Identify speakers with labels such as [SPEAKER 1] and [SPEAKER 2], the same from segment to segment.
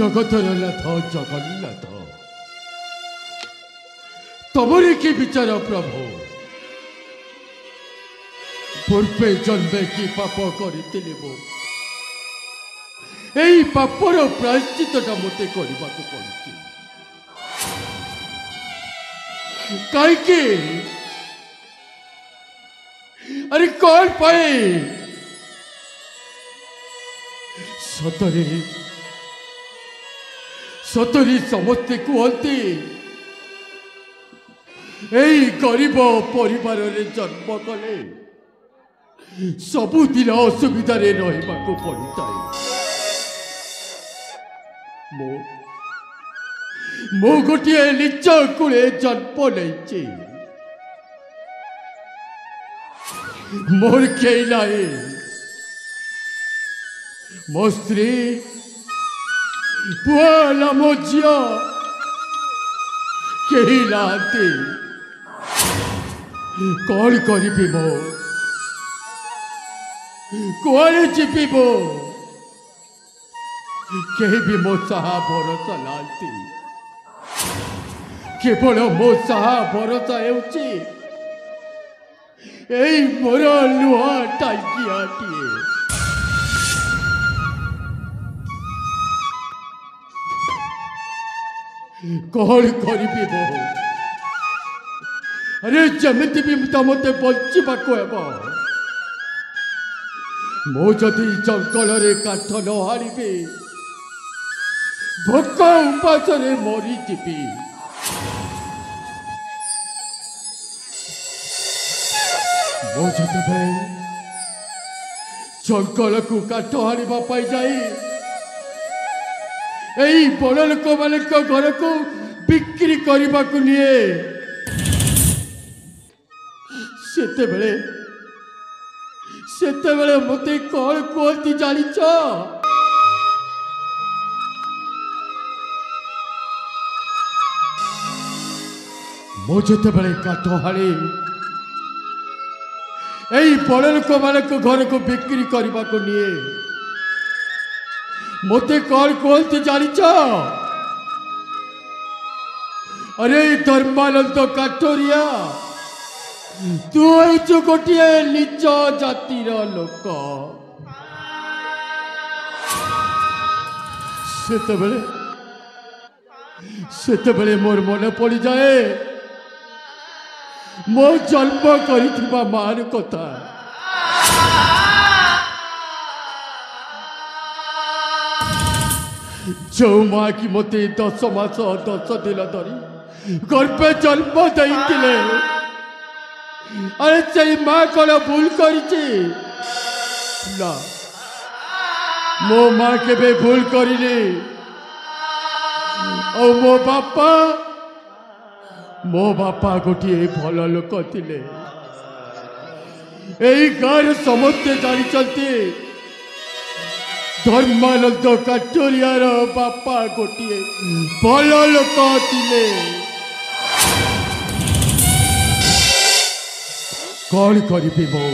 [SPEAKER 1] जगतर नाथ जगन्नाथ तमरे कि विचार प्रभु पूर्वे जन्मे कि पाप करी मो यही पापर प्रायश्चितटा मते करने पड़ी कहीं अरे कौन पाए सतरे सतरी समस्ते कहते यही गरीब परिवार जन्म कले सबुदिन असुविधा रहा पड़ता है मो गोटे निज कूले जन्म नहीं मोर कई ना मो स्त्री पुआला मो झिया कही ना कौन करी मो कौन जीवी मो कहीं भी मो साहा भरोसा लाती केवल मो साहा भरोसा यही मोर लुहा टाइकियाटीए कौन करी मो अरे जमिति भी मत बचाक मो जदि जंगल काठ न हारी भोक उपास मरीजी मो जब जंगल को काठ हारिबा जाए यही बड़ लोक मान घर को बिक्री करने को निए सेते मते कौन कहती जानिच मो जिते काठ हाड़ी यही बड़ लोक मान घर को बिक्री करने को निए मते कौन कहती जानिच अरे धर्मानंद काठोरिया तू हूँ गोटे निज जातिर लोक सेते मोर मन पड़ जाए मो जन्म कर मान कथा जो माँ की मत 10 मास 10 दिन धरी गर्भे जन्म देते अरे से माँ कौन भूल कर मो माँ के भूल करनी मो बापा गोटे भल लोक थे यही गाँव समस्ते जानते धर्मानंद काठोरियार बापा गोटे भल लोक थे कौन करी मो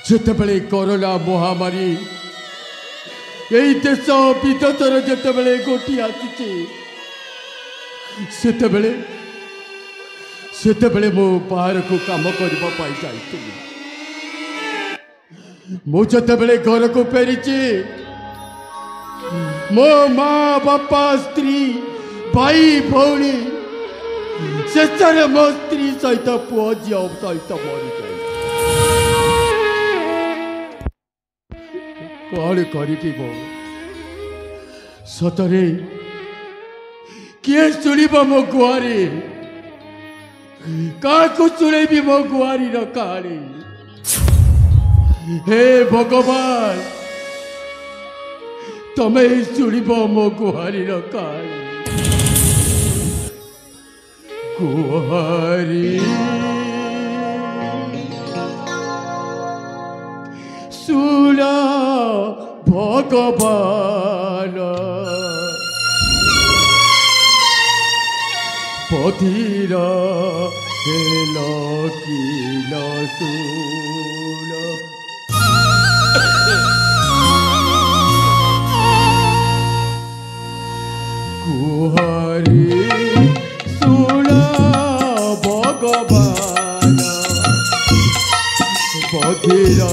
[SPEAKER 1] जिते बड़े कोरोना महामारी यही देश विदेशर जिते बड़े गोटी आसी सेते बड़े मो बाहर को काम करने जाती मो जिते बड़े घर को फेरी मो माँ बापा स्त्री भाई भौणी शेष मो स्त्री सहित पुओ झी सहित मरी जाए कौन करी मो सतरे किए शुणव मो गुहारी क्या शुणी मो गुहारी कहानी हे भगवान तमें ही शुणव मो गुहारी कहानी गुहारी सुना भगवान पथिर सुन। गुहारी सुना भगवान बधिरा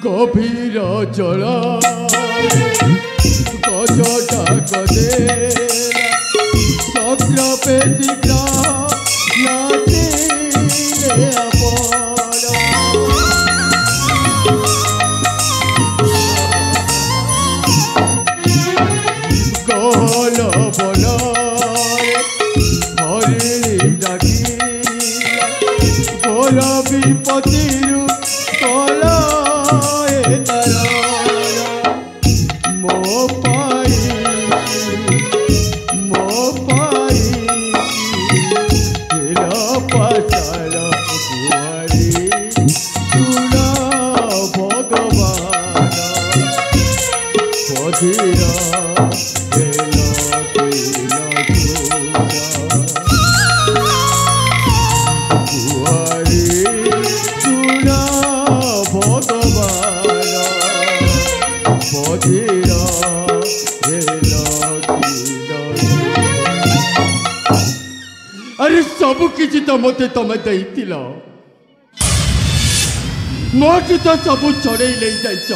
[SPEAKER 1] गभीर जल गजटा गदे चक्र पे गहल बल हरिणी डाकी गोल विपत्ति अरे सब किसी तो मत तुम देल मोटू तो सब चढ़े ले जाइच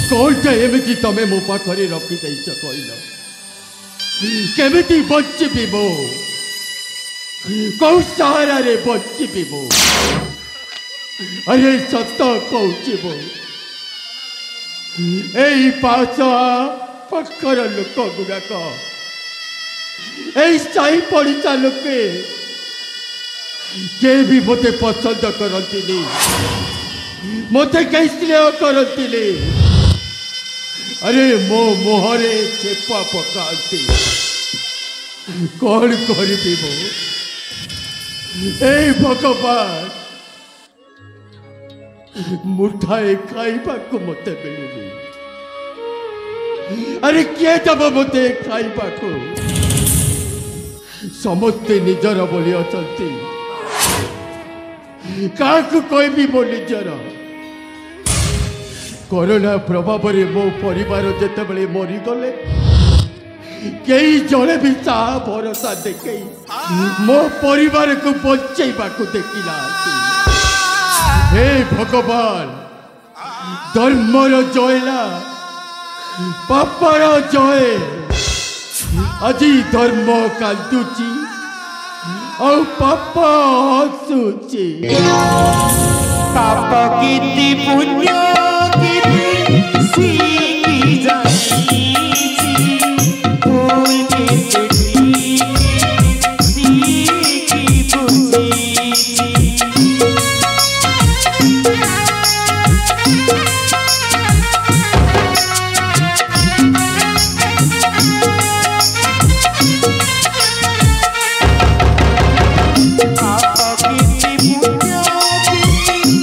[SPEAKER 1] कौन एमती तुम मो पाखे रखी कहल केमी बचबी मो कौ सहारा रे बचबी मो अरे सत कौची मो यही पास पखर लोक गुड़ाक साई पड़ीचा लोके के भी मते पसंद करती मत कहीं स्नेह करती अरे मो मुहरे चेपा पकाती कौन करी मो ए भगवान मुठाए खाइबा को मत मिलुनी अरे किए दब मते खाइबा को समस्ते निजर बोली अचंती काकु कोई भी मो निजर कोरोना प्रभाव में मो परिवार जिते बड़े मरीगले कई जड़े भी सा भरोसा देखे मो परिवार को बचेबा को देखिला हे भगवान धर्मर जयला पापर जय अजी धर्म कांदुची और पाप हसुची
[SPEAKER 2] पाप कीर्ति पुण्य कीर्ति सीखी जानी भूल के सीखी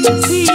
[SPEAKER 2] बुझी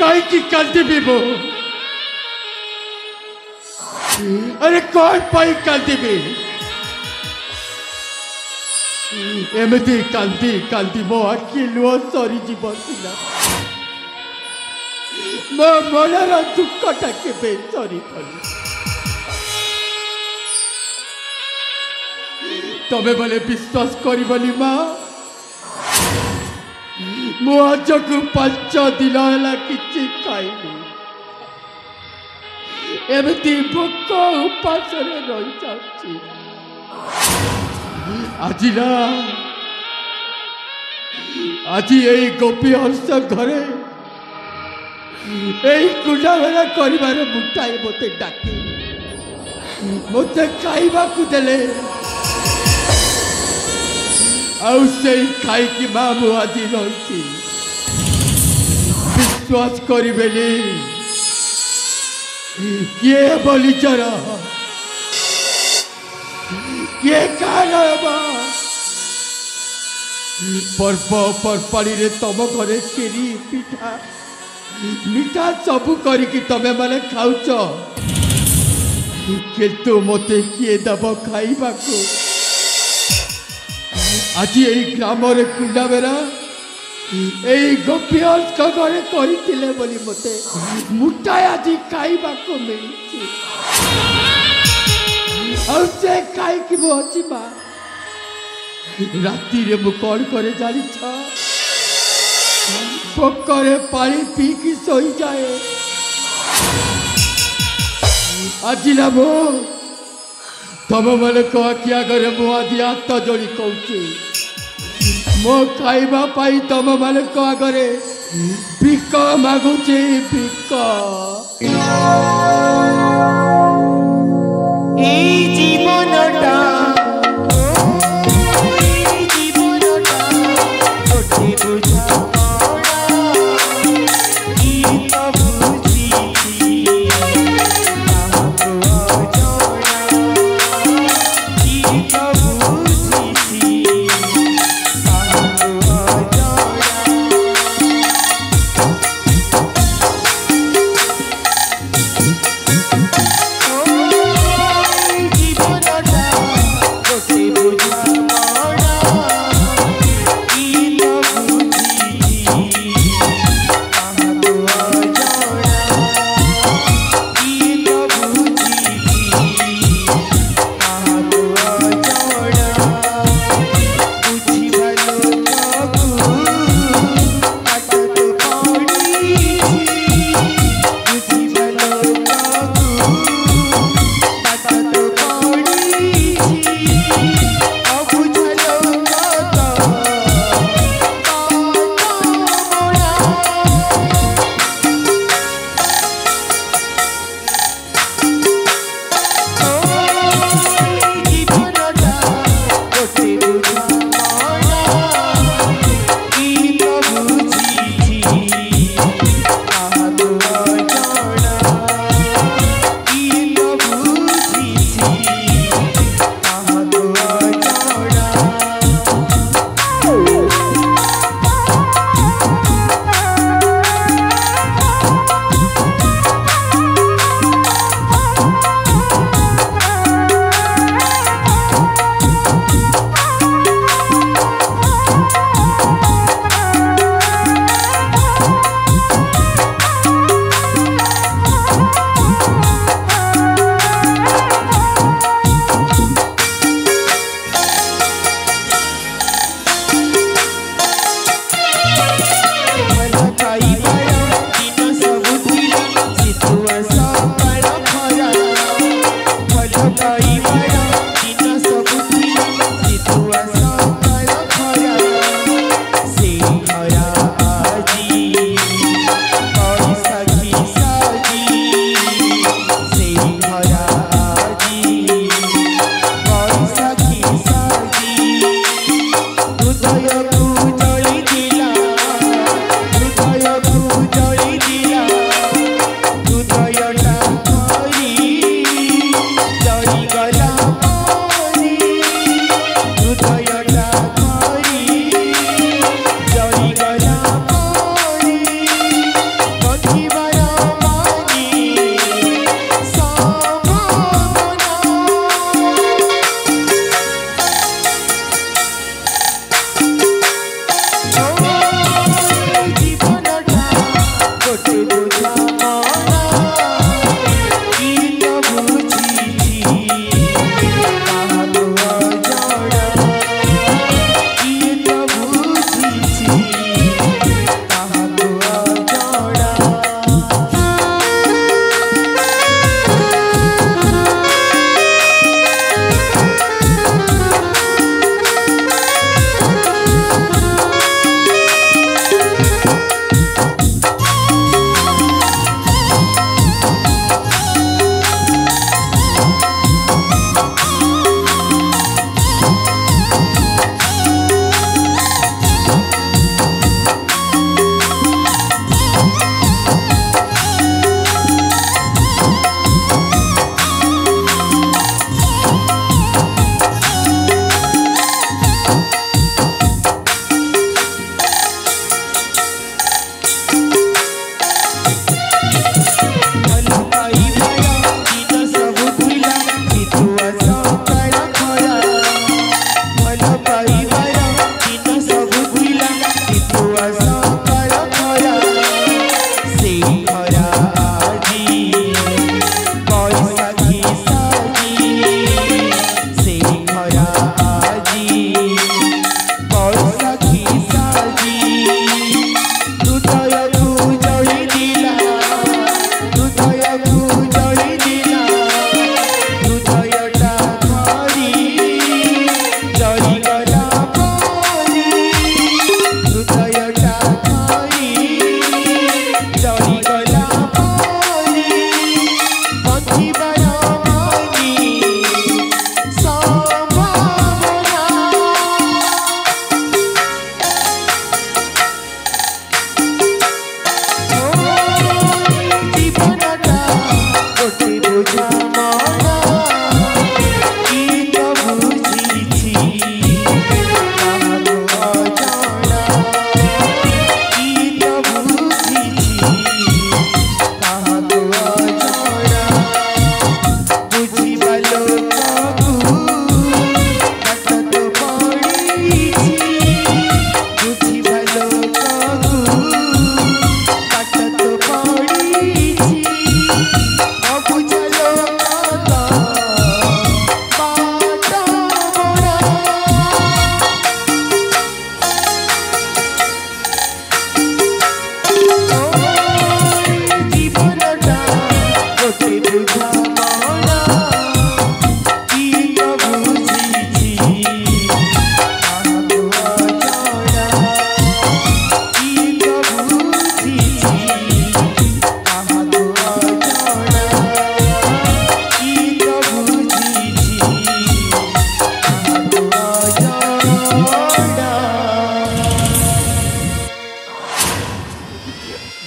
[SPEAKER 1] कहीं कांदी मु अरे कौन पाई कांदी एमती कांदी कांदी मो आखि लुह सरी जीव सिला मो मनर दुखटा के सरी तमें बोले विश्वास करबनी माँ मु आज को 5 दिन है कि खाइनी एमती भोक उपास रही जाऊँ आज ना आज यही गोपी हर्ष घरे यही कुंडा भेला कर मुठाए मत डाकी मत खाइबा देले खाई माँ मु आज रही विश्वास करेनि किए बलिचर किए पर्व पर्पाड़ी रे तम घरे खीरी पिठा मिठा सबू करिकी तमे माने खाउच किंतु मते किए दब खाइबा को आज यही ग्राम कुंडा बेरा यही गोपीहंस घरे करते बोली मते मुठाए आज खाइबा को मिली और से खाई अच्छी माँ राति रे मु कौन करे जानी पोकरे पानी पी की सोई जाए आज ना मो तम मैंने कह किया करे मु आज हाथ जोड़ी कहूँ मो खाइबा पाई तम मैंने कह करे भिक मागुचे भिक
[SPEAKER 2] जीवनटा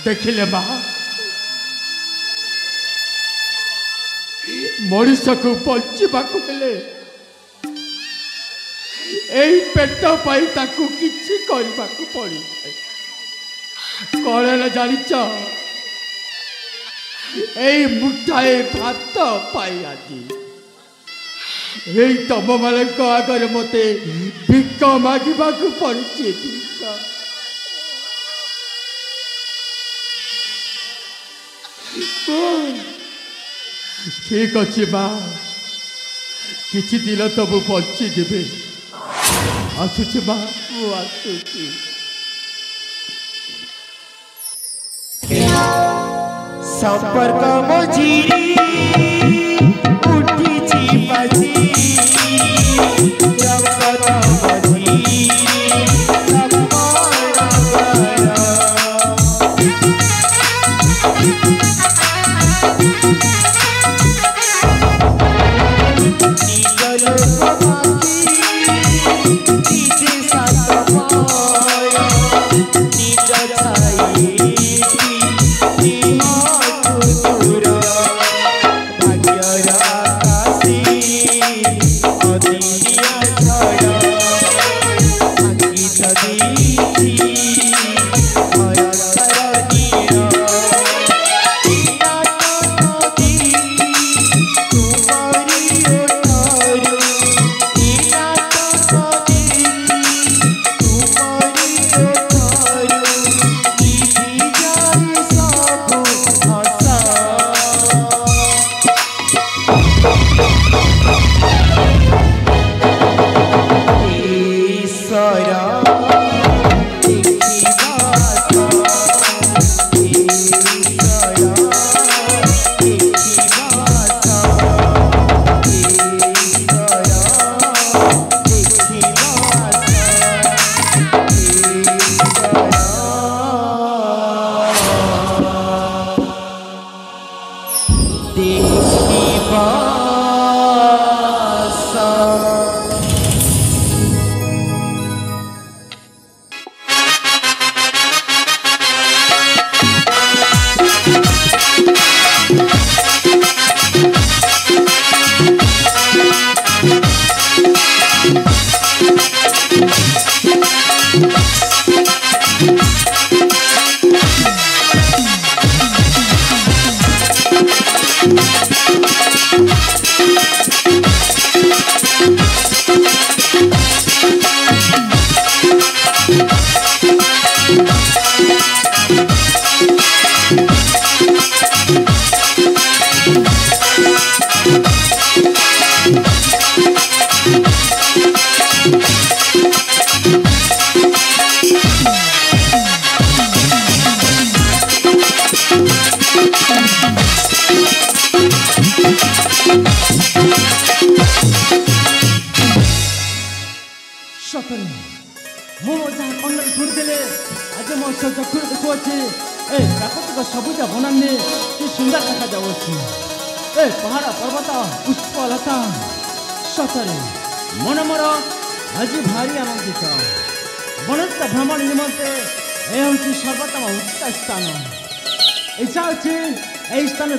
[SPEAKER 1] देखिले माँ मनीष को बचाक पेट पाई किसी करने पड़ी कौन है जान मुठाए भात पाई आज तुम मान आगे मत भिक मांगा पड़ी ठीक अच्छे माँ किसी दिन तो मु बची देवे आसुची माँ आसुची
[SPEAKER 2] संपर्क मझिरी उठी बाजी जगत मझिरी भाग्य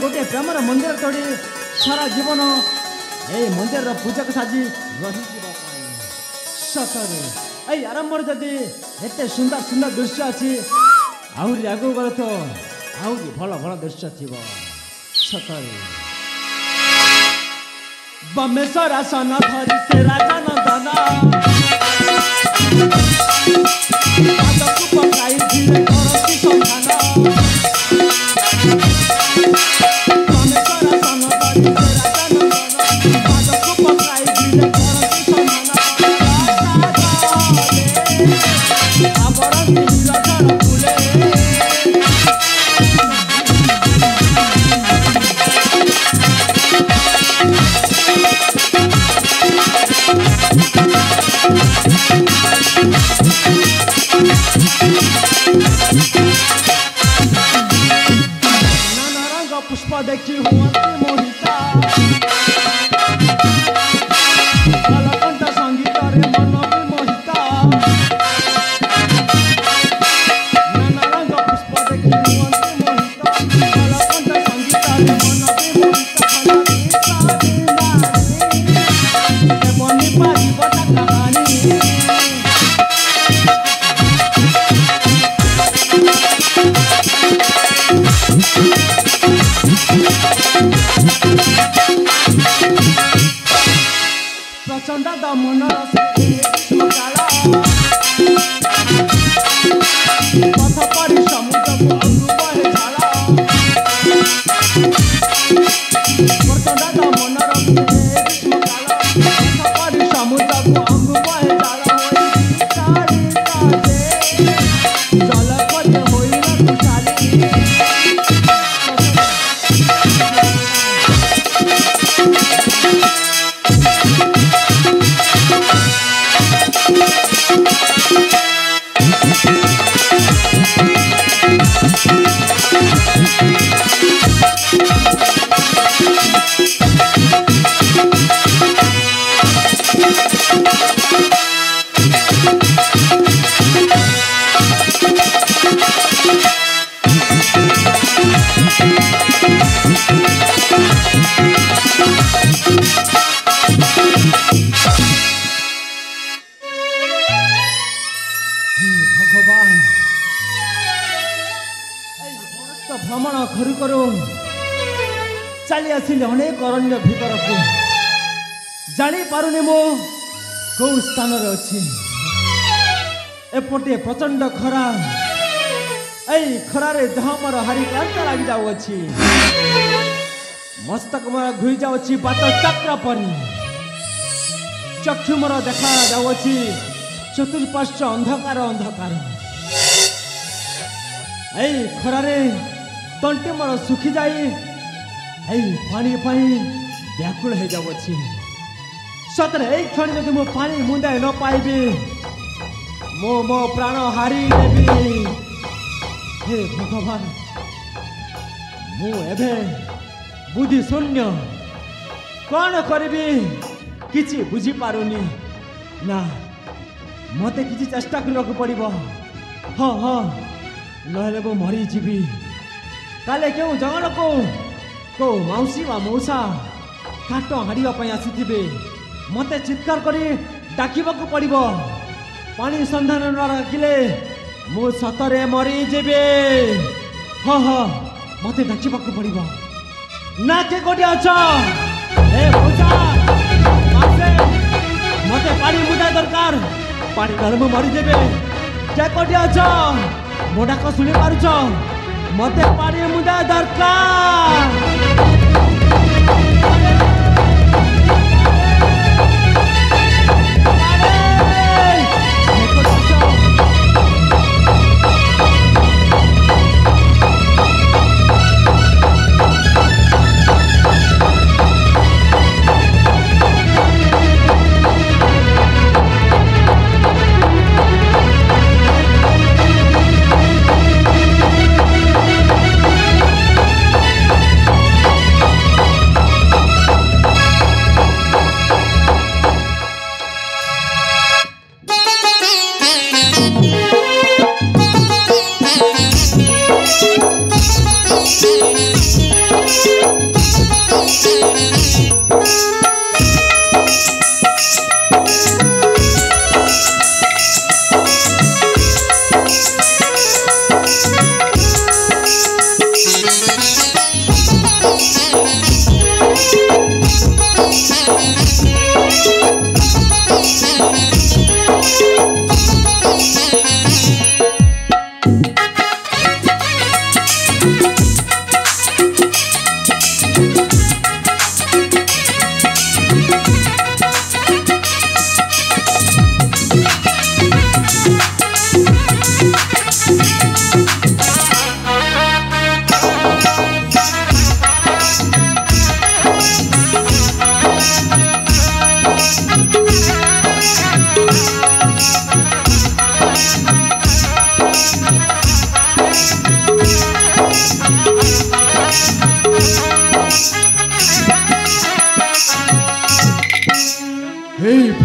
[SPEAKER 3] गोटे प्रेमर मंदिर तोड़ी सारा जीवन ए मंदिर पूजक साजी रही सतरे आरंभ जदि एत सुंदर सुंदर दृश्य अच्छी आहरी आगू गले तो आहरी भल भल दृश्य थी सतरे बमेश्वर आसन धरी से राजा नंदन पकाई धीरे करती संधान पुष्प देखी हुआ मोहिता कलकंठ संगीत रे मन भी मोहिता नाना रंग पुष्प देखी हुआ मोहिता कलकंठ संगीत रे मन भी मोहिता बनी पारी बता कहानी प्रचंड दमन पथ परी समुद्र को अंग बहे झाला प्रचंड दमन पथ परी समुद्र को अंग बहे झाला जल पद होई खुशाली भ्रमण करू करू चली आसिले अनेक अरण्य भीतर को जानी पारुनी मो कौ स्थान अच्छी एपटे प्रचंड खरा खरारे देह मोर हारी क्लांत लग जाऊँगी मस्तक मोर घुई जाऊँगी बात चक्र परी चक्षु मोर देखा जाऊँगी चतुर्पार्श्व अंधकार अंधकार खरारे तंटी मोर सुखी जाई पानी व्याकुल हो जाऊँगी सतरे एक क्षण जब मो पानी मुंदाई न पाइबी मो प्राण हारी देवी हे भगवान मु एभे बुद्धि शून्य कौन करी किसी बुझी पारुनी ना मत किसी चेष्टा करने पड़ो हाँ हाँ नहले मु मरी जीवी काले क्यों जंगल को मौसी वा मौसा काट हाड़ापी आसी मत चित्कार करी डाकवाक पड़ो पानी सन्धान न रखिले मु सतरे मरी जीवी हाँ हाँ मत डाकवाक पड़ो ना के कोटी अछ ए मौसा मत पानी मुदा दरकार पानी नहले मु मरी जीवी के कोटी अछ मो डाक शुणी पारुछ मत पानी मुदा दरकार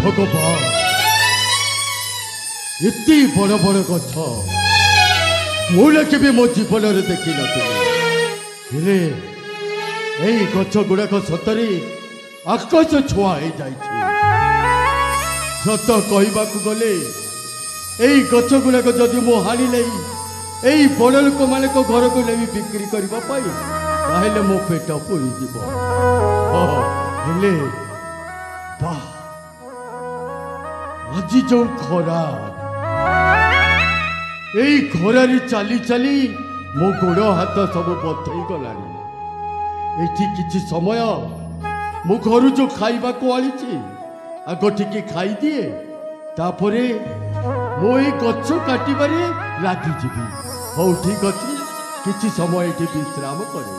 [SPEAKER 1] भगवान इतनी बड़ बड़ गछ मुझे के मो जीवन में देखी नी गछ गुड़ाक सतरी आकाश छुआ हो जाए सत कहवाक गले यही गछ गुड़ाक जदि मु हाणी नहीं यही बड़ लोक मान घर को नहीं बिक्री करने मो पेट पूरी आज जो खरा यही खरारे चली चली मो गोड़ हाथ सब बथई गला किछि समय मो घर जो खाइबा को आनी आग टिके खाई दिए तापरे मो ये गछ काटिबारे लागी जीवी हौ ठीक अच्छे किछि समय ये विश्राम करे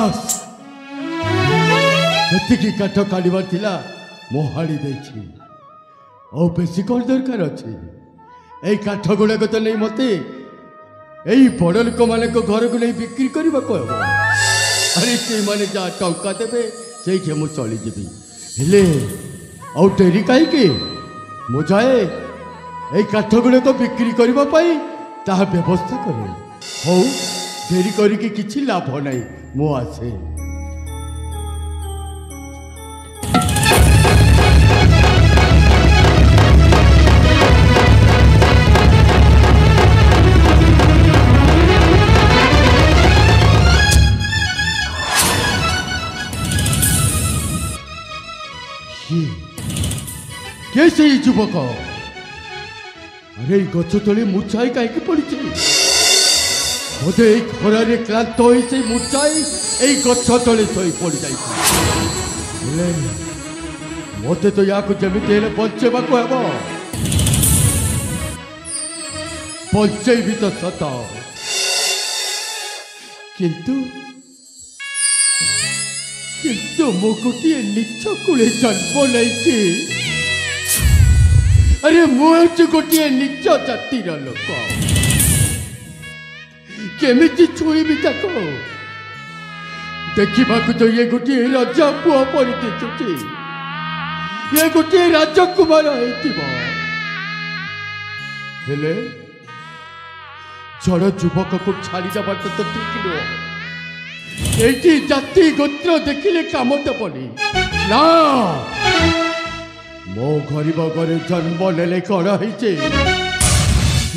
[SPEAKER 1] ବାସ୍ ଯେତିକି କାଠ କାଢ଼ିବାର ଥିଲା ମୁଁ ହାଡ଼ି ଦେଇଛି। ଆଉ ବେଶୀ କ'ଣ ଦରକାର ଅଛି? ଏଇ କାଠ ଗୁଡ଼ାକ ତ ନେଇ ମୋତେ ଏଇ ବଡ଼ ଲୋକମାନଙ୍କ ଘରକୁ ନେଇ ବିକ୍ରି କରିବାକୁ ହେବ। ଆରେ ସେଇମାନେ ଯାହା ଟଙ୍କା ଦେବେ ସେଇଠି ମୁଁ ଚଳିଯିବି। ହେଲେ ଆଉ ଡେରି କାହିଁକି? ମୁଁ ଯାଏ ଏଇ କାଠ ଗୁଡ଼ାକ ବିକ୍ରି କରିବା ପାଇଁ ତାହା ବ୍ୟବସ୍ଥା କରେ। ହଉ ଡେରି କରିକି କିଛି ଲାଭ ନାହିଁ, ମୁଁ ଆସେ। কে সেই যুবক? আরে এই গছ তলে মূর্ছাই কাইকি পড়িছে? বোধে এই খরারে ক্লান্ত হয়ে সেই মূর্ছাই এই গছ তলে শোই পড়ি যাইছে। হেলে মতে তো ইয়াকু যেমিতি হেলে বঞ্চেবাকু ହେବ। বঞ্চেইবি তো সତ, କିନ୍ତୁ ମୁଁ ଗୋଟିଏ ନିଚ କୂଳେ ଜନ୍ମ ନେଇଛି। ଆରେ ମୁଁ ହେଉଛି ଗୋଟିଏ ନିଚ ଜାତିର ଲୋକ। କେମିତି ଛୁଇଁବି ତାକୁ? ଦେଖିବାକୁ ତ ଇଏ ଗୋଟିଏ ରାଜା ପୁଅ ପରି ଦିଶୁଛି। ଇଏ ଗୋଟିଏ ରାଜକୁମାର ହେଇଥିବ, ହେଲେ ଜଣେ ଯୁବକକୁ ଛାଡ଼ି ଦେବାଟା ତ ଠିକ ନୁହଁ। এইটি জাতি গোত্র দেখিলে কাম দেবনি না। মো গরিব ঘরে জন্ম নেলে কণ হয়েছে?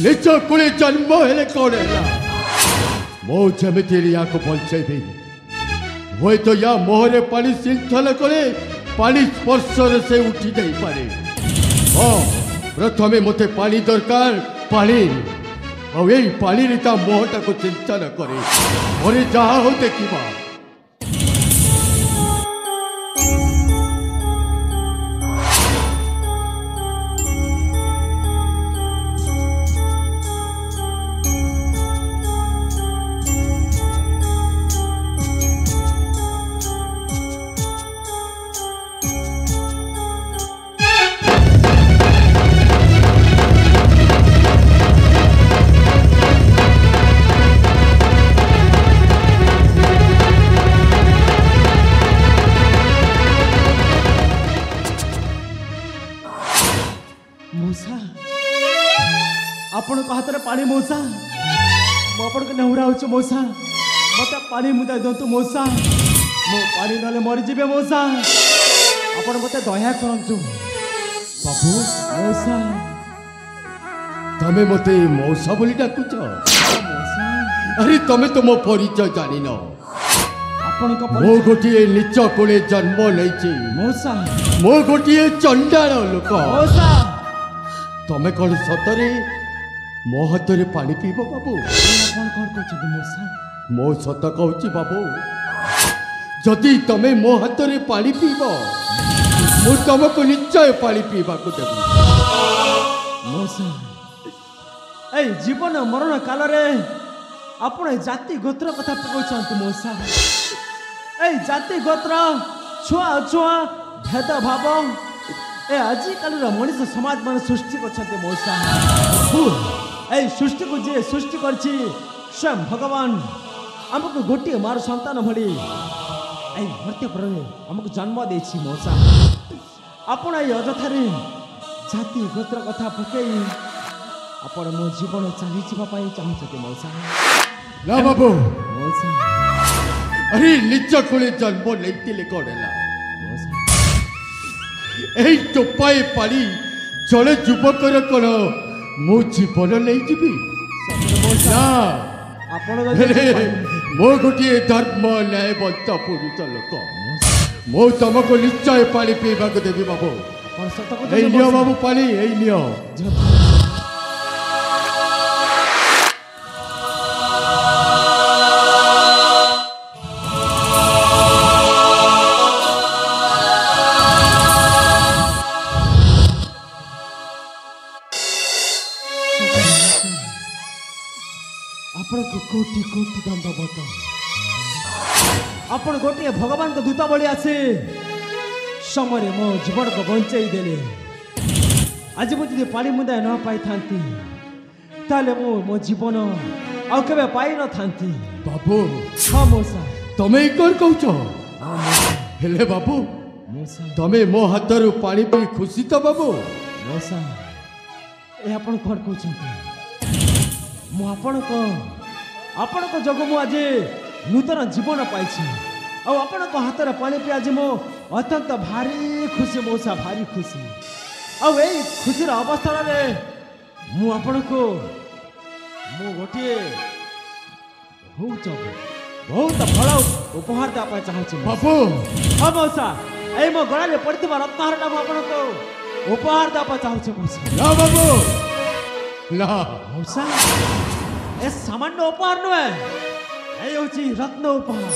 [SPEAKER 1] নিজ কূলে জন্ম হেলে কণ ହେଲା? মো যেমিতি ইয়াকে বঞ্চাইবি। হয়তো ইয়া মোহরে পানি সিঞ্চন করে পানি স্পর্শরে সে উঠি যাইপারে। হ্যাঁ প্রথমে মতে পানি দরকার, পানি। ଆଉ ଏଇ ପାଣିରେ ତା ମୁହଁଟାକୁ ଚିନ୍ତନ କରେ। ପରେ ଯାହା ହଉ ଦେଖିବା।
[SPEAKER 3] आपण हाथ पानी मौसा, मुझे नेहुरा हो मौसा, मत पानी मुदा दिंतु मौसा। मो पानी ना मरीजी मौसा, आपण मत दया करंतु बाबू मौसा।
[SPEAKER 1] तमे मते मौसा बोली डाकुच? अरे तमे तो मो परिचय जानी न। मो गोटे नीच कूले जन्म नहीं
[SPEAKER 3] मौसा।
[SPEAKER 1] मो गोटे चंडाल लोक
[SPEAKER 3] मौसा।
[SPEAKER 1] तमे कौन सतरे मो हाथ में पानी पीब बाबू? मो सत कहूँ बाबू, जदि तमे मो हाथ में पानी पीब मु तुमको निश्चय पानी पीवा को देबी।
[SPEAKER 3] मौसा ए जीवन मरण काल रे आपण जाति गोत्र कथा पकाउछंती मौसा। ए जाति गोत्र छुआ छुआ भेद भाव ए आजिकल मनीष समाज मान सृष्टि करछंती मौसा। ए सृष्टि को जे सृष्टि करछि स्वयं भगवान हमको गोटे मार संतान भली ए मृत्यु पर हमको जन्म देछि मौसा। आपण ए अजथारे जाति गोत्र कथा पकई आपण मो जीवन चली जीवा पाई चाहते मौसा।
[SPEAKER 1] ना बाबू
[SPEAKER 3] मौसा।
[SPEAKER 1] अरे निज कोले जन्म लेतिले कोडेला
[SPEAKER 3] मौसा।
[SPEAKER 1] एही टोपाए पानी जड़े जुबकर कोन मो जीवन नहीं जीवी ना। मो गोटे धर्म न्याय बंत पुरुष लोक मो तुमको निश्चय पानी पीवा को देवी बाबू। नियो बाबू पानी नियो।
[SPEAKER 3] कोटि कोटि दंडवत आपण गोटे भगवान को दूत भली आसे समय मो जीवन को बंचाई देले आज मुझे पानी मुदाय न पाई थांती ताले मो जीवन आउ केबे पाई न थांती
[SPEAKER 1] बाबू
[SPEAKER 3] हाँ मौसा
[SPEAKER 1] तमे कर कहूच हेले बाबू
[SPEAKER 3] मौसा
[SPEAKER 1] तमे मो हाथरू पानी पी खुशी तो बाबू
[SPEAKER 3] मौसा ए आपण कौन कहते मु आपण को जग मु आज नूतन जीवन पाई आपण को हाथ पानी पी आज मो अत्यंत भारी खुशी मौसा भारी खुशी आउ ए खुशी अवस्था मु आपण को मु गोटे बहुत भल उपहार देवा चाहूँ
[SPEAKER 1] बाबू
[SPEAKER 3] हाँ मौसा ए मो गला पड़ता रत्नहार मु आपण को उपहार देवा चाहूँ मौसा
[SPEAKER 1] ना बाबू ना
[SPEAKER 3] मौसा ए सामान्य उपहार नुहे ए रत्न उपहार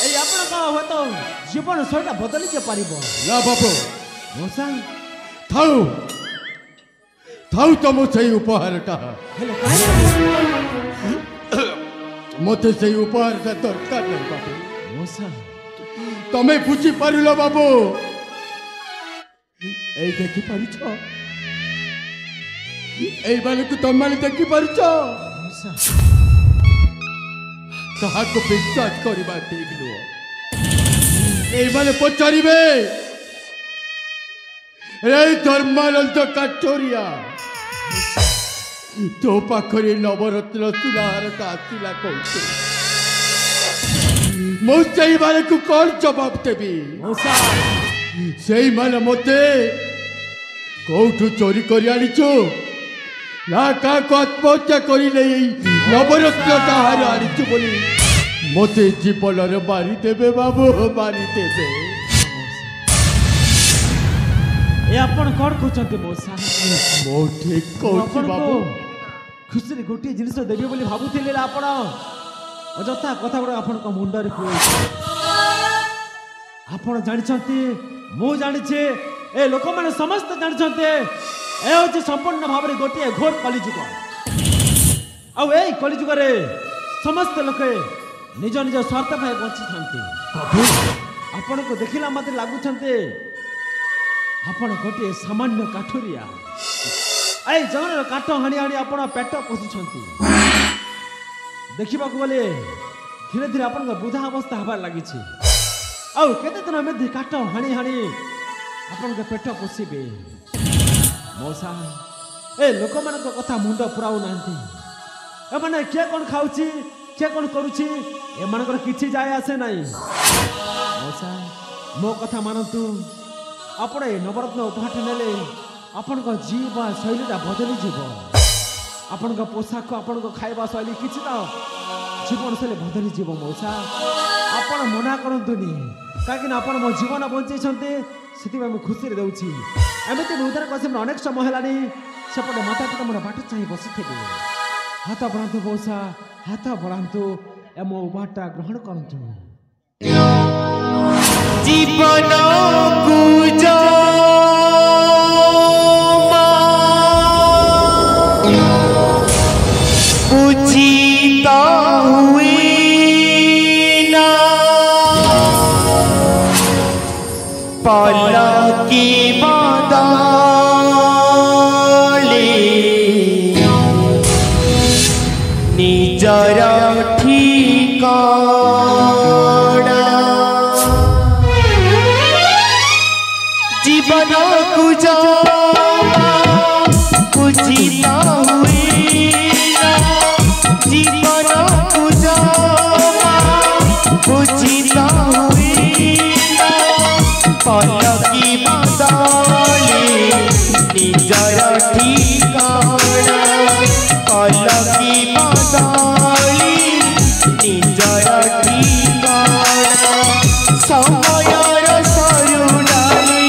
[SPEAKER 3] ए आपण तो जीवन शैली बदली पार
[SPEAKER 1] ना बाबू
[SPEAKER 3] मौसा
[SPEAKER 1] थाऊ थाऊ तुम से उपहारटा मत से उपहारटा दरकार नहीं बाबू
[SPEAKER 3] मौसा
[SPEAKER 1] तमे बुझी पारुल बाबू ए देखी पारुछ ए बाले को तुम माने देखी पारुछ
[SPEAKER 3] मौसा
[SPEAKER 1] कहा को विश्वास करबा ठीक नुह ए बाले पचारिबे रे धर्मानंद काठोरिया तो पाखरे नवरत्न सुनाहारटा आसिला कहते मुझे बारे को कौन जवाब देवी
[SPEAKER 3] मौसा
[SPEAKER 1] से माने मते कौठु चोरी करी आनिचो ना का को आत्महत्या करी नहीं नवरत्न ताहार आनिचो बोली मते जीवन रे मारी देबे बाबू मारी देबे
[SPEAKER 3] ए आपण कौन कहते मौसा
[SPEAKER 1] मो ठीक कहूँ बाबू
[SPEAKER 3] खुशी रे गोटे जिनिस देबे बोली भाबुथिले आपण अजथा कथा गुड़ा आपण को मुंडा रे आपण जानिछंती मु जानिछे ए लोक माने समस्त जानिछंती ए होची संपूर्ण भाव रे गोटे घोर कलिजुग आ ए कलिजुग रे समस्त लोक निज निज स्वार्थ भाई बंची थांती
[SPEAKER 1] बाबू
[SPEAKER 3] आपण को देखिला मते लागुछंती आपण गोटे सामान्य काठोरिया ए जगन काठ हाणी हाणी आपण पेट पोषुछंती देखा गले धीरे धीरे अपन बुधा अवस्था हबार लगी आउ केते दिन में काट हाणी हाणी अपन पेट पोषिबे मौसा ए लोक मान कथा मुंड पुराऊ नांती ए माने के कोन खाउची के कोन करूची ए मानकर किछि जाय आसे नाही मौसा मो कथा मानतु आपण ए नवरत्न उपहार नेले आपण जीवन शैलीटा बदली जीव आपण पोशाक आपण खाଇବା शैली किसी तो जीवन शैली बदली जीव मौसा आपण मना करतुनि कहीं आप मो जीवन बंचाई से खुशी दूसरी एमती उद्धार कर अनेक समय है सेपटे माता पिता मोर बाट चाह बसी थे हाथ बढ़ातु मौसा हाथ बढ़ातु ए मो उपहारटा ग्रहण करतु
[SPEAKER 2] जीवन बुझीता हुए ना पाला की बादाले निजरा ठिकाना जीवन कुजा बुझीता जीवन पूजा बुझीता हुई पलकी बदली निजर ठिकाना पलकी बदली निजर ठिकाना समयर सरुणाई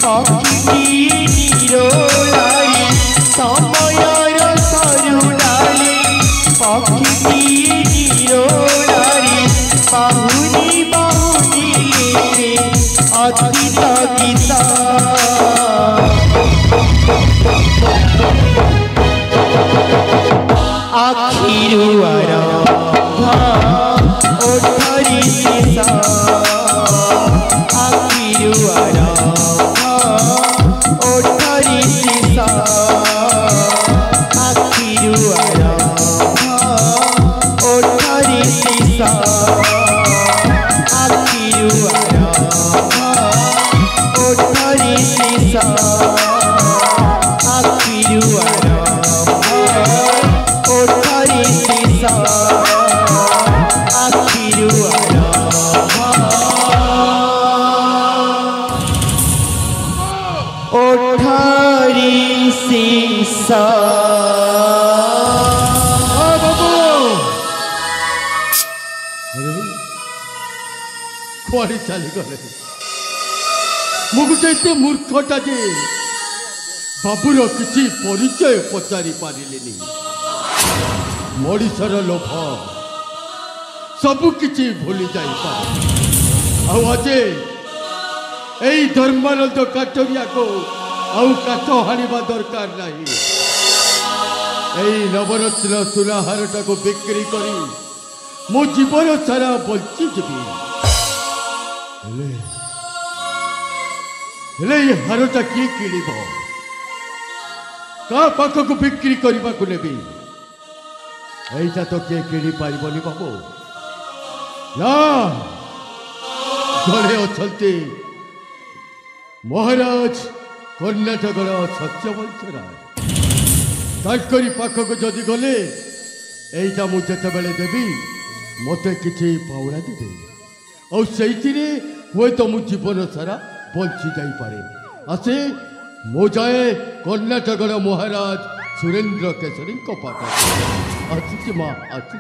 [SPEAKER 2] पक्षी निरोलाई समयर सरुणाई पक्षी निरोलाई बाहुनी बाहुनी अतीत गीता आखिरुआर ओठरी ओठरी सीसा आखिरु ओठरी सीसा आखिरु ओठरी सीसा आखिरु ओठरी सीसा आखिरु ओठरी सीसा
[SPEAKER 1] कुआड़े चली गले मुझे एत मूर्खटा जे बाबूर किसी परिचय पचारि पारिलेनी मनीषर लोभ सबकि भूली जाए आज यही धर्मानंद काटरिया को आउ काठ हाणवा दरकार नहीं नवरत्न सुनाहारटा को बिक्री करी मो जीवन सारा बंची जीवी हारटा किए किणव क्या पाख को बिक्री करने को नेबी यहीटा तो किए किणी पारबनी बाबू ना जड़े अच्छा महाराज कर्णाटकर सत्यवंश राय पाखक जदि गले यहीटा मुझे देवी मत कि पाउना देवे आईरे हे तो मु जीवन सारा बंची जापे आसे मो जाए कर्णाटकर महाराज सुरेंद्र केसरी पाख आसी माँ आसी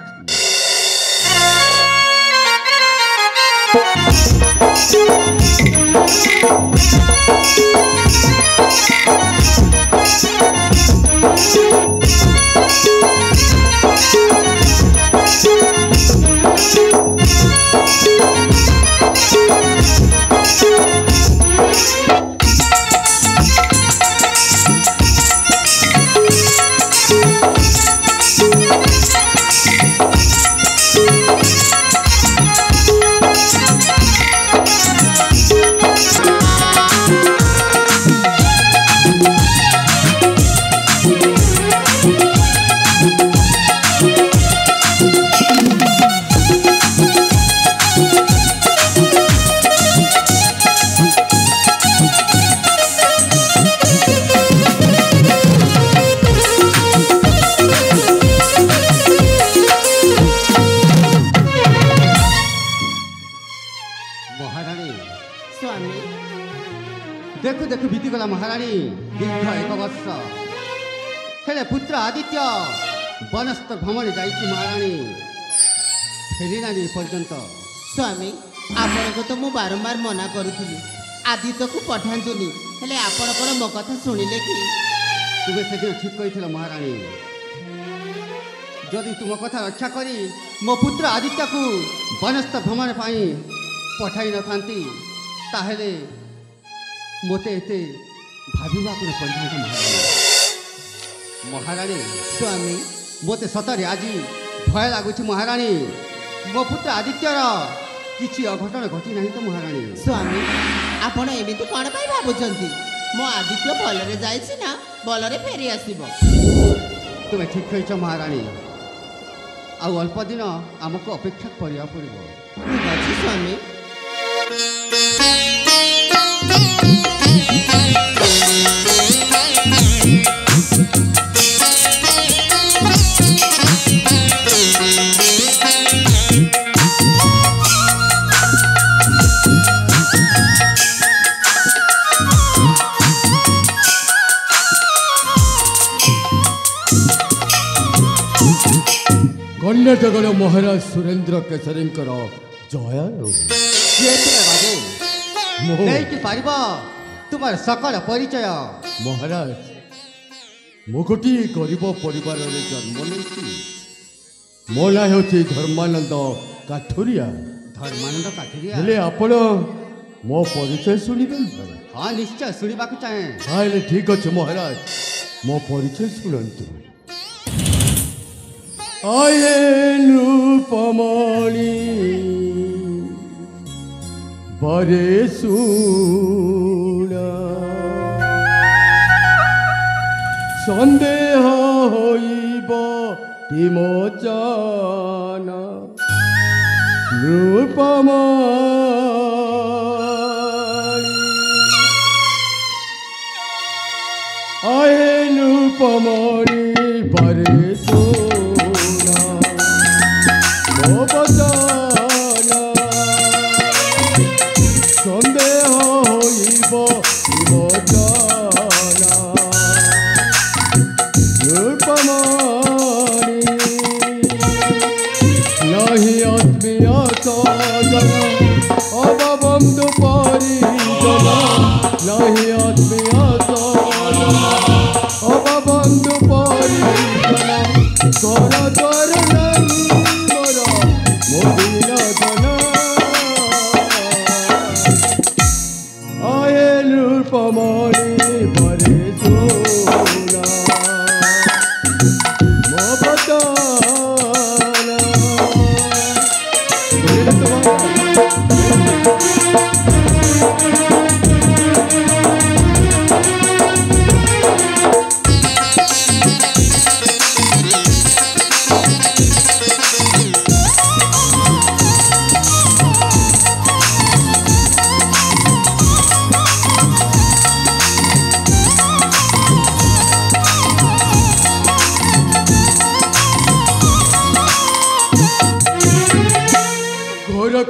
[SPEAKER 4] देखु देखु बीतीगला महाराणी दीर्घ एक वर्ष हेले पुत्र आदित्य वनस्थ भ्रमण जाइछि महाराणी फेरिनानी पर्यंत
[SPEAKER 5] स्वामी आपण को तो मु बारंबार मना करूथुली आदित्य को पठांतुनी हेले आपण कोन मो कथा सुनिले कि
[SPEAKER 4] तुमे से ठीक कहिथिल महाराणी जदि तुम कथा रक्षा करी मो पुत्र आदित्य को वनस्थ भ्रमण पाई पठाई न थांती ताहेले मोते एते भाविबा को पड़ता महाराणी महाराणी
[SPEAKER 5] स्वामी
[SPEAKER 4] मोते सतरे आज भय लगुच महाराणी मो पुत्र आदित्यर किसी अघटन घटी ना तो महाराणी
[SPEAKER 5] स्वामी आपण एमिति कोन पाई भाबुचंती मो आदित्य भलरे जाइछि ना भलरे फेरी आसीबो
[SPEAKER 4] तुमे ठीक कहिछ महाराणी आ अल्प दिन आमको अपेक्षा करिया पड़िबो
[SPEAKER 5] ठीक अछि स्वामी
[SPEAKER 1] कर्णाटकर महाराज सुरेंद्र केसरी जय
[SPEAKER 4] बाबू नहीं पार तुम्हार सकल परिचय
[SPEAKER 1] महाराज मु गोटे गरीब परिवार जन्म नहीं मो ना हूँ धर्मानंद काठुरिया
[SPEAKER 4] धर्मानंद काठुरिया
[SPEAKER 1] हेले आपण मो परिचय शुणिबे
[SPEAKER 4] हाँ निश्चय शुणा चाहे
[SPEAKER 1] हाँ ठीक अच्छे महाराज मो परिचय शुणु आये रूपमणि बरे सुना सन्देह होइब तिमोचन रूपमणि आहे रूपमणि बरे सुना मो बचन सन्देह होइब तिमोचन रूपमणि नहीं आत्मीय सजन अब बंधु परिजन नहीं आत्मीय सजन अब बंधु परिजन कर द्वार नहीं मोर मोदिन जन आए रूपमणि बरे सुना मो बचन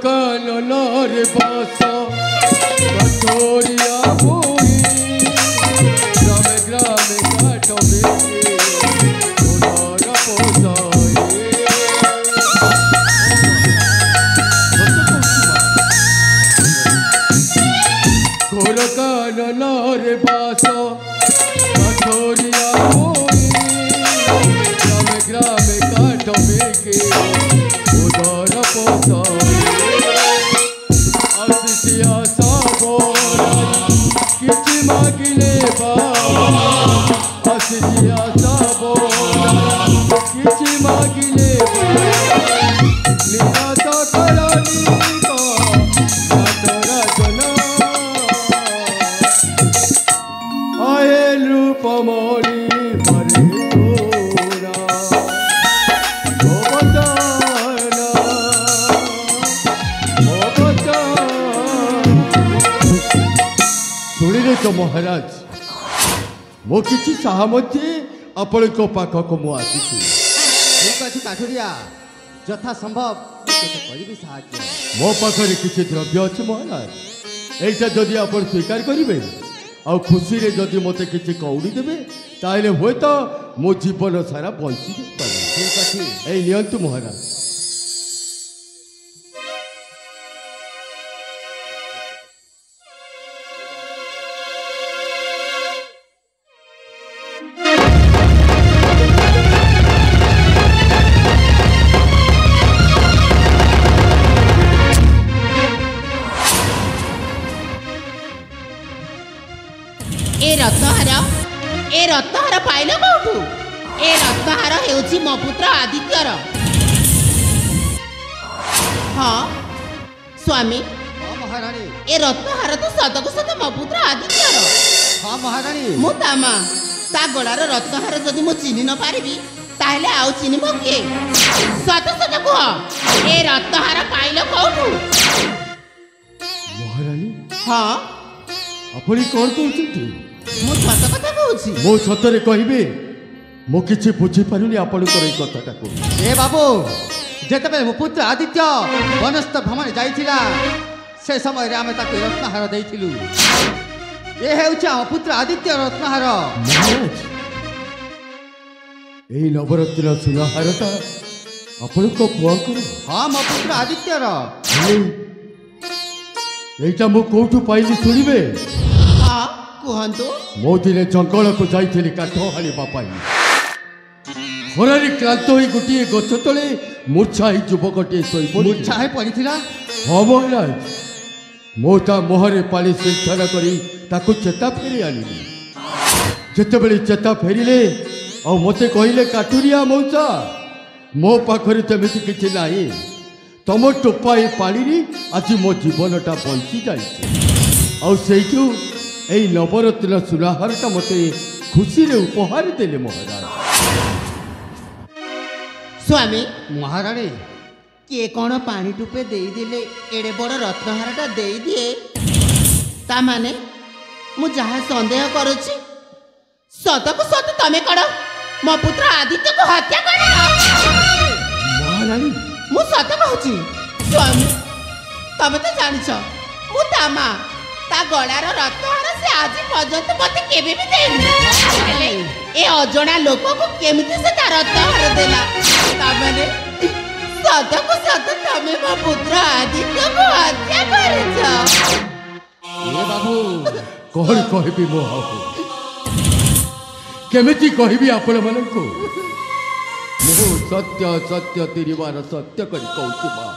[SPEAKER 1] कानन रे बास कठोरिया भूमि ग्रामे ग्रामे काट बेगे उदर पोसाए घोर कानन रे बास कठोरिया भूमि ग्रामे ग्रामे काट बेगे उदर पोसाए आसिया साबोरा किछि मागिले बाबा आसिया साबोरा किछि मागिले लीला तो करानी को नातरा जना आए रूपमणि बरे सुना ओ तो महाराज मो किछि सामर्थ्य आपण को पाख को मु आसी
[SPEAKER 4] ठीक अछि काठुरिया यथा संभव तोते करिबी सहाय्य
[SPEAKER 1] मो पाखरे किछि द्रव्य अछि महाराज एटा जदि आपण स्वीकार करिवे आ खुशी रे जदि मते किछि कौड़ी देबे ताइले होय तो मो जीवन सारा बंची पारे
[SPEAKER 4] ठीक अछि
[SPEAKER 1] ए नियंतु महाराज
[SPEAKER 5] ए रत्नहार पाइल कौठू ए रत्नहार हेउछि मो पुत्र आदित्यर हाँ स्वामी
[SPEAKER 4] हाँ महारानी
[SPEAKER 5] ए रत्नहार तो सतको सत मो पुत्र आदित्यर
[SPEAKER 4] हाँ महारानी
[SPEAKER 5] मु तामा ता गଳାର रत्नहार जदि मु चिन्हि न पारिबी ताहेले आउ चिन्हिबो किए सत सत कुह ए रत्नहार पाइल कौठू
[SPEAKER 1] महारानी
[SPEAKER 5] हाँ
[SPEAKER 1] आपण कोन कहउछथि
[SPEAKER 5] मु सत कथा कहउछि
[SPEAKER 1] मो सतरे कहिबे मो किछि बुझी पारुनी आपण करे कथाटा को
[SPEAKER 4] ए बाबू जेतबे मो पुत्र आदित्य वनस्थ भ्रमण जाइथिला से समय रे आमे ताके रत्नहार देइथिलु ए हेउछि हम पुत्र आदित्य रत्नहार
[SPEAKER 1] महाराज एई नवरत्न सुनाहारटा आपण को पुआ कर
[SPEAKER 4] हाँ मो पुत्र आदित्यर
[SPEAKER 1] एटा मो कोठु पाइली सुनिबे
[SPEAKER 5] हाँ कहंतु
[SPEAKER 1] मो दिने जंगल को जाइथिली काठ हालिबा पाई खरारी क्लांत होई गोटे गछ तले मूर्छा ही युवकटे सोई पड़ी
[SPEAKER 4] मूर्छा है पड़ीथिला
[SPEAKER 1] हाँ महाराज मो ता मोहरे पाली सिंचन करी ताकु चेता फेरी आनिली जेतेबेले चेता फेरिले आ मते कहिले काटुरिया मौसा मो पाखरे तेमिति किछि नाही तुम टोपाए पानी आज मो जीवनटा बंची जाइठू यही नवरत्न सुनाहारटा मत खुशी रे उपहार देले महाराज।
[SPEAKER 5] स्वामी
[SPEAKER 4] महाराणी
[SPEAKER 5] किए कौन पानी टुपे देदेले एड़े बड़ रत्नहारटा दे दिए ता माने मु जहाँ संदेह करुछि सत को सत तमे कड़ मो पुत्र आदित्य को हत्या कर
[SPEAKER 1] महारानी
[SPEAKER 5] मु सत कहूछि स्वामी तमे तो जानिछ मु ता मां ता गड़ार रत्नहार से आज पर्यंत मते केबे भी देनी ए अजणा लोक को केमिति से ता रत्नहार देला ता माने सत को सत तमे मो पुत्र आदित्य को हत्या करिछ।
[SPEAKER 1] ए बाबू कौन कहबी मो हाउ केमिति कहबी आपण माननको मो सत्य सत्य तिरिवार सत्य करी कहूछि मां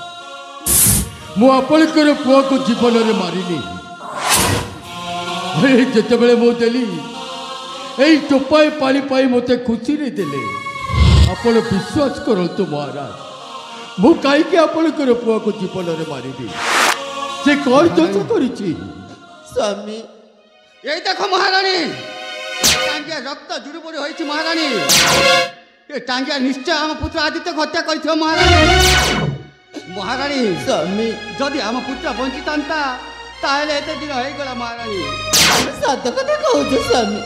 [SPEAKER 1] मो आपणकर पुआ को जीवन रे मारिनी जिते बड़े मो देली यही टोपाए पानी पाई मत खुशी रे देले आपण विश्वास करतु महाराज मु कहीं आपणकर पुआ को जीवन रे मारिनी से कौन दोष करिछि
[SPEAKER 5] स्वामी
[SPEAKER 4] यही देखो महारानी टांगिया रक्त जुड़ी पड़ी होइछि महारानी ये टांगिया निश्चय आम पुत्र आदित्य को हत्या करिथियो महारानी। महारानी
[SPEAKER 5] स्वामी
[SPEAKER 4] जदि आम पुत्र बंची तांता ताहले एते दिन होई गला महारानी।
[SPEAKER 5] सत कथा कहूछु स्वामी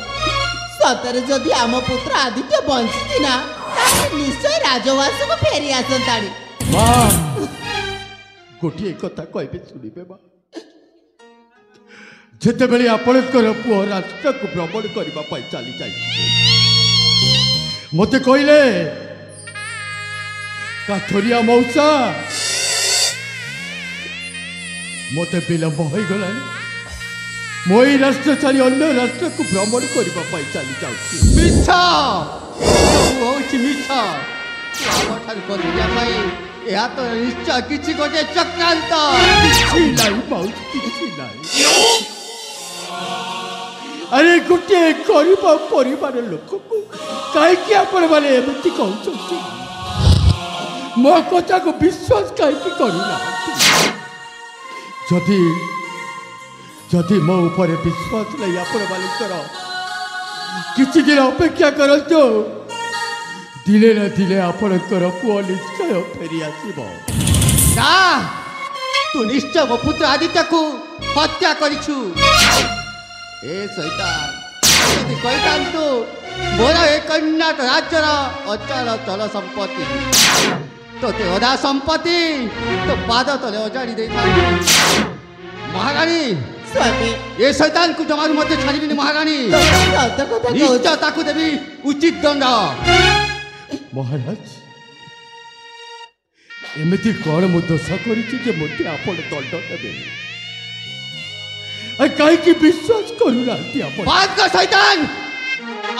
[SPEAKER 5] सतरे जदि आम पुत्र आदित्य बंची ना ताहले निश्चय राजवास को फेरी आसंताड़ी।
[SPEAKER 1] मां गोटे कथा कहबे सुनिबे मां जिते बड़े आपणकर पुओ राष्ट्र को भ्रमण करने चली जाए मत कहले काठरिया मौसा मत विलंब हो गला मो राष्ट्र छाड़ी अन्य राष्ट्र को भ्रमण करने चली जाऊँ
[SPEAKER 4] मिछा मिछा या तो निश्चय किसी गोटे चक्रांत
[SPEAKER 1] अरे गोटे गरीब परिवार लोक को कहीं आपण मैंने एमती कहते मो कथा को विश्वास कहीं करूना जदि जदि मो ऊपर विश्वास नहीं आपण मानकर किसी दिन अपेक्षा करतो दिले न दिले आपणकर पुओ निश्चय फेरी आसब
[SPEAKER 4] ना तू निश्चय मो पुत्र आदित्य को हत्या करिछु ए शैतान यदि कहतांतु मोर ए कन्याट राज्यर अचल चल संपत्ति तोते अधा संपत्ति तो पाद तले अजाड़ी दे महारानी
[SPEAKER 5] स्वामी
[SPEAKER 4] ये शैतान को जमारू मत छाड़िबिनी महारानी
[SPEAKER 5] सत कथा
[SPEAKER 4] निश्चय ताकू देवी उचित दंड।
[SPEAKER 1] महाराज एमती कौन मु दोष कर मत आपण दंड देवे कहीं विश्वास करूना
[SPEAKER 4] शैतान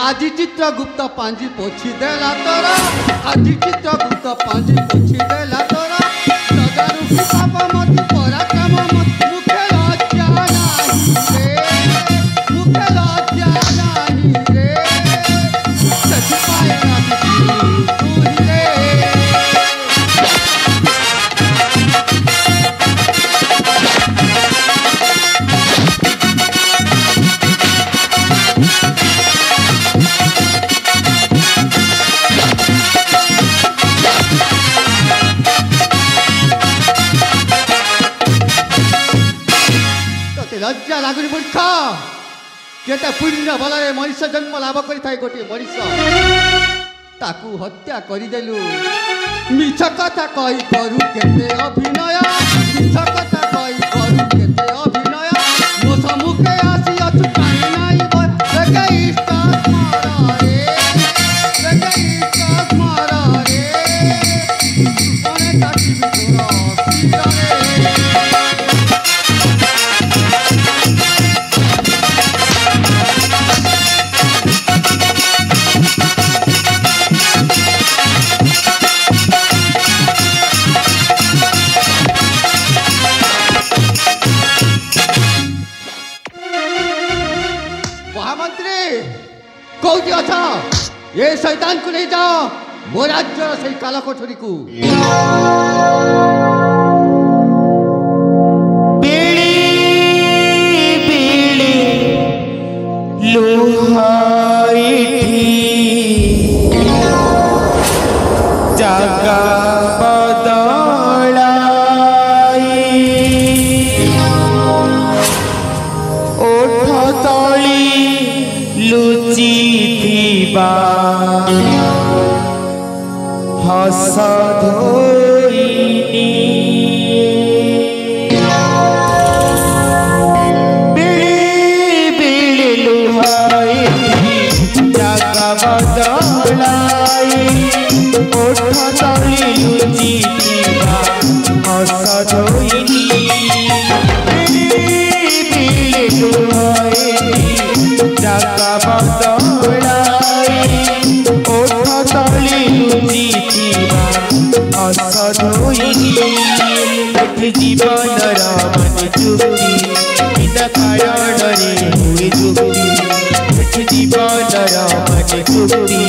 [SPEAKER 4] आदि चित्रगुप्त पांजी पोछी देला तोरा आदि चित्रगुप्त पांजी पोछी देला तोरा नगारू की पाप मत पराक्रम मत मुखे लज्जा नाही रे मुखे लज्जा नाही रे सच पाए ना तू रे लज्जा लागुनी मूर्ख केते पुण्य बल मनुष्य जन्म लाभ कर गोटे मनुष्य ताकू हत्या करदेलु मिछ कथा कही करू केते अभिनय मिछ कथा कही करू केते अभिनय मो सम्मुखे आसी अछु काहे नाही जगे इष्ट स्मर रे जगे इष्ट स्मर रे कोने काटी तोरा सिर रे कौटी अच्छा ये शैतान को नहीं जाओ मो राज्य से काला कोठरी को
[SPEAKER 2] लुचि थीबा हस धोइनी बिड़ी लुहाई जागा बदलाई ओठ तली लुचि थीबा हस धोइनी बिड़ी लुहाई जागा बदलाई ओठ तली लुचि थीबा हस धोइनी जीवन मन चुक्ति पिता कारणरे हुए चुक्ति जीवन मन चुक्ति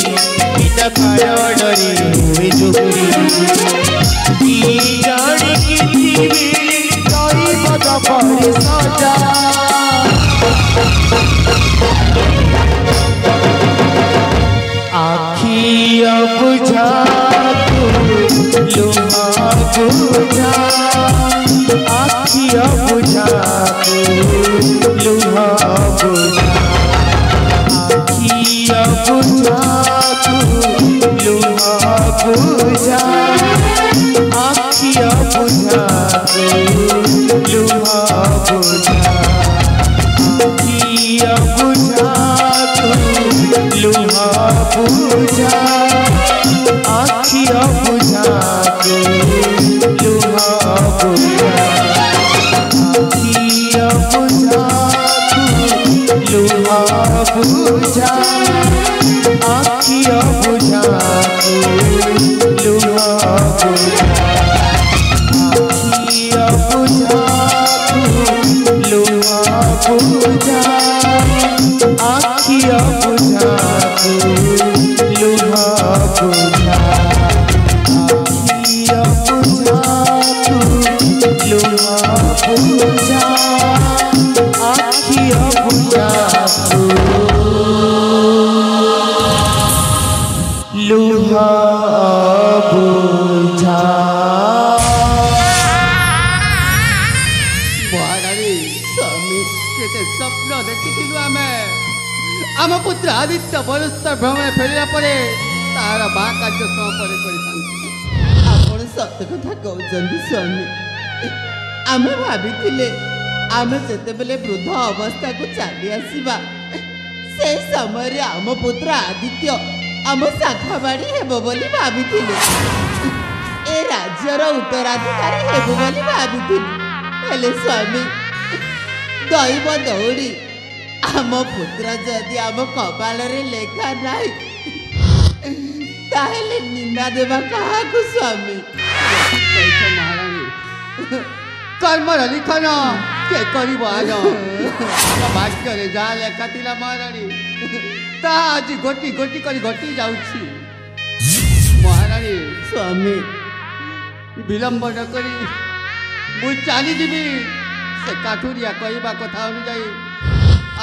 [SPEAKER 2] पिता कारणरे हुए चुक्ति जाने पर सजा आखी बुझा लुहा बुझा आखी बुझा लुहा बुझा आखी बुझा लुहा बुझा आखी बुझा लुहा बुझा आखी बुझा लुहा बुझा आखी बुझा लुहा बुझा आखी बुझा लुहा बुझा आखी बुझा लुहा बुझा आखी बुझा लुहा बुझा आखी बुझा लुहा बुझा आखी बुझा लुहा बुझा आखी बुझा लुहा बुझा
[SPEAKER 4] महारानी स्वामी केते स्वप्न देखिथिलु आम पुत्र आदित्य बरस्तर भ्रमण फेरिला परे तार बा कार्य समपरे करिथांती
[SPEAKER 5] आपण सत्य कथा कहउछन्ती स्वामी आमे भाबिथिले आमे जेतेबेले वृद्ध अवस्था को चली आसीबा से समय रे आम पुत्र आदित्य आम शाखाबाड़ी हेबो बोली भाबिथिले ए राज्यर उत्तराधिकारी हेबो बोली भाबिथिले हेले स्वामी दैव दौड़ी आम पुत्र जदि आम कपाल रे लेखा नाई ताहेले निंदा देवा काहाकु स्वामी
[SPEAKER 4] महारानी कर्मर लिखन के करिब आज भाग्य रे जा लेखा थिला महारानी ता आज गोटी गोटी करी घटी जाउछि महारानी
[SPEAKER 5] स्वामी
[SPEAKER 4] विलंब न करी मु चली जीवी से काठुरिया कहवा कथा अनुजाई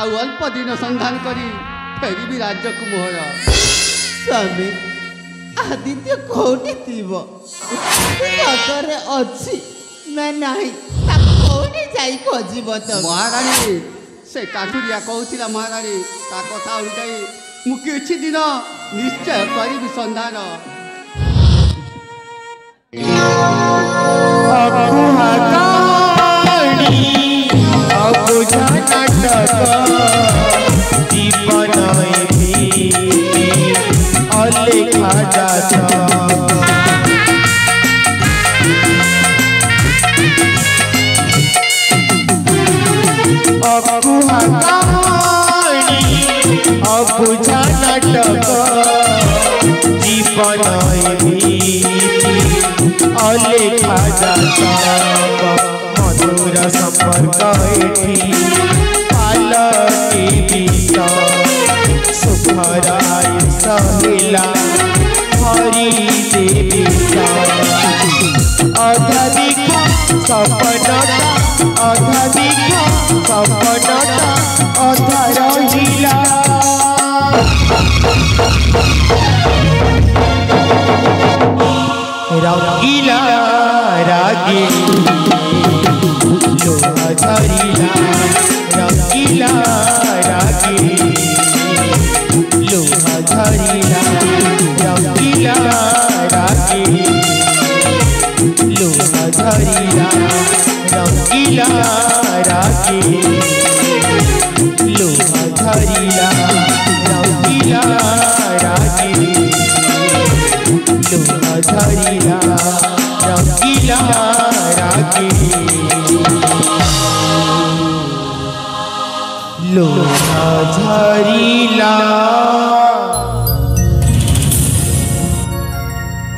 [SPEAKER 4] आउ अल्प दिन संधान करी फेरिबी राज्य को मोहर
[SPEAKER 5] स्वामी आदित्य कोठी थीबो सतरे अछि ना नाही ताको कोठी जाई खोजिबो त
[SPEAKER 4] महारानी से काठुरिया कहूला महारानी ता कथा अनुजाई मु किछि दिन निश्चय करी संधान
[SPEAKER 2] जीवन अलेखा जाता अबुझा नाटक जीवन अलेखा जाता मधुर संपर्क पालटी विष सुखराय सहिला हरि देवी अधा दिख सपनटा अधा दिख सपनटा अधा रहिला रंगीला रागे लोहा धरिला रंगीला रागे धरिला रंगीला रागे लोहा धरिला रंगीला रागे लोहा धरिला रंगीला रागे लोहा धरिला